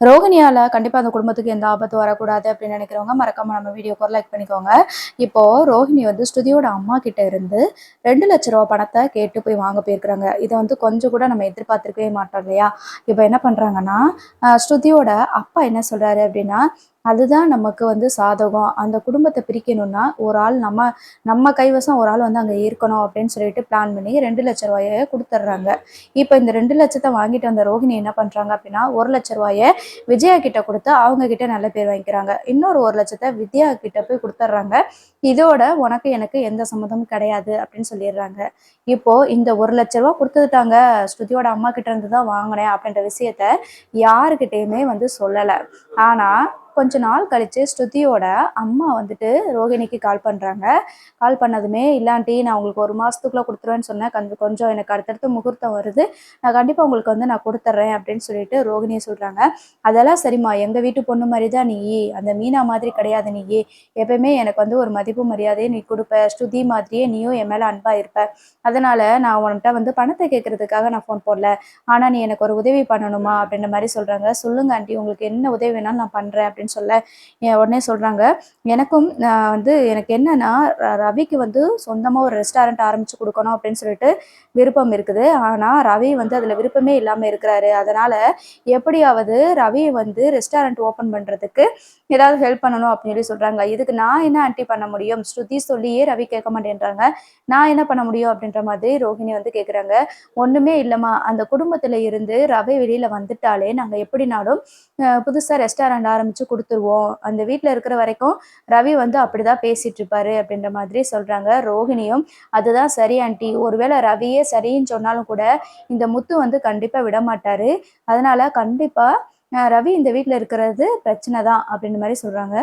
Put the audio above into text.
ரோகிணியால கண்டிப்பா அந்த குடும்பத்துக்கு எந்த ஆபத்தும் வரக்கூடாது அப்படின்னு நினைக்கிறவங்க மறக்காம நம்ம வீடியோக்கு ஒரு லைக் பண்ணிக்கோங்க. இப்போ ரோஹிணி வந்து ஸ்ருதியோட அம்மா கிட்ட இருந்து 2,00,000 பணத்தை கேட்டு போய் வாங்க போயிருக்கிறாங்க. இதை வந்து கொஞ்சம் கூட நம்ம எதிர்பார்த்திருக்கவே மாட்டோம் இல்லையா? இப்போ என்ன பண்றாங்கன்னா, ஸ்ருதியோட அப்பா என்ன சொல்றாரு அப்படின்னா, அதுதான் நமக்கு வந்து சாதகம். அந்த குடும்பத்தை பிரிக்கணும்னா ஒரு ஆள் நம்ம நம்ம கைவசம் ஒரு ஆள் வந்து அங்கே இருக்கணும் அப்படின்னு சொல்லிட்டு பிளான் பண்ணி 2,00,000 கொடுத்துட்றாங்க. இப்போ இந்த 2,00,000 வாங்கிட்டு வந்த ரோஹிணி என்ன பண்றாங்க அப்படின்னா, 1,00,000 விஜயா கிட்ட கொடுத்து அவங்க கிட்ட நல்ல பேர் வாங்கிக்கிறாங்க. இன்னொரு 1,00,000 வித்யா கிட்ட போய் கொடுத்துட்றாங்க. இதோட உனக்கு எனக்கு எந்த சம்மந்தமும் கிடையாது அப்படின்னு சொல்லிடுறாங்க. இப்போ இந்த 1,00,000 கொடுத்துட்டாங்க, ஸ்ருதியோட அம்மா கிட்ட இருந்து தான் வாங்கினேன் அப்படின்ற விஷயத்த யாருக்கிட்டையுமே வந்து சொல்லலை. ஆனா கொஞ்ச நாள் கழிச்சு ஸ்ருதியோட அம்மா வந்துட்டு ரோகிணிக்கு கால் பண்றாங்க. கால் பண்ணதுமே, இல்லாண்டி நான் உங்களுக்கு 1 மாசத்துக்குள்ள கொடுத்துருவேன்னு சொன்னேன். கொஞ்சம் எனக்கு அடுத்தடுத்து முகூர்த்தம் வருது, நான் கண்டிப்பா உங்களுக்கு வந்து நான் கொடுத்துட்றேன் அப்படின்னு சொல்லிட்டு ரோகிணியை சொல்றாங்க. அதெல்லாம் சரிம்மா, எங்க வீட்டு பொண்ணு மாதிரி தான் நீ, அந்த மீனா மாதிரி கிடையாது நீ. எப்பயுமே எனக்கு வந்து ஒரு மதிப்பு மரியாதையை நீ கொடுப்ப, ஸ்ருதி மாதிரியே நீயும் என் மேல அன்பா இருப்ப. அதனால நான் உன்கிட்ட வந்து பணத்தை கேட்கறதுக்காக நான் ஃபோன் போடல. ஆனா நீ எனக்கு ஒரு உதவி பண்ணணுமா அப்படின்ற மாதிரி சொல்றாங்க. சொல்லுங்க ஆண்டி, உங்களுக்கு என்ன உதவி வேணாலும் நான் பண்றேன் அப்படின்னு சொல்ல உடனே சொல்றாங்க, எனக்கும் வந்து எனக்கு என்னன்னா ரவிக்கு வந்து சொந்தமா ஒரு ரெஸ்டாரண்ட் ஆரம்பிச்சு கொடுக்கணும் அப்படின்னு சொல்லிட்டு விருப்பம் இருக்குது. ஆனா ரவி வந்து அதுல விருப்பமே இல்லாம இருக்கிறாரு. அதனால எப்படியாவது ரவி வந்து ரெஸ்டாரண்ட் ஓபன் பண்றதுக்கு ஏதாவது ஹெல்ப் பண்ணணும் அப்படின்னு சொல்றாங்க. இதுக்கு நான் என்ன ஆன்ட்டி பண்ண முடியும்? ஸ்ருதி சொல்லியே ரவி கேட்க மாட்டேன்றாங்க. நான் என்ன பண்ண முடியும் அப்படின்ற மாதிரி ரோஹிணி வந்து கேட்குறாங்க. ஒண்ணுமே இல்லம்மா, அந்த குடும்பத்துல இருந்து ரவி வெளியில வந்துட்டாலே நாங்க எப்படினாலும் புதுசா ரெஸ்டாரண்ட் ஆரம்பிச்சு கொடுத்துருவோம். அந்த வீட்ல இருக்கிற வரைக்கும் ரவி வந்து அப்படிதான் பேசிட்டு இருப்பாரு அப்படின்ற மாதிரி சொல்றாங்க. ரோஹிணியும் அதுதான் சரி ஆன்ட்டி, ஒருவேளை ரவியே சரின்னு சொன்னாலும் கூட இந்த முத்து வந்து கண்டிப்பா விட மாட்டாரு. அதனால கண்டிப்பா ரவி இந்த வீட்ல இருக்கிறது பிரச்சனை தான் அப்படின்ற மாதிரி சொல்றாங்க.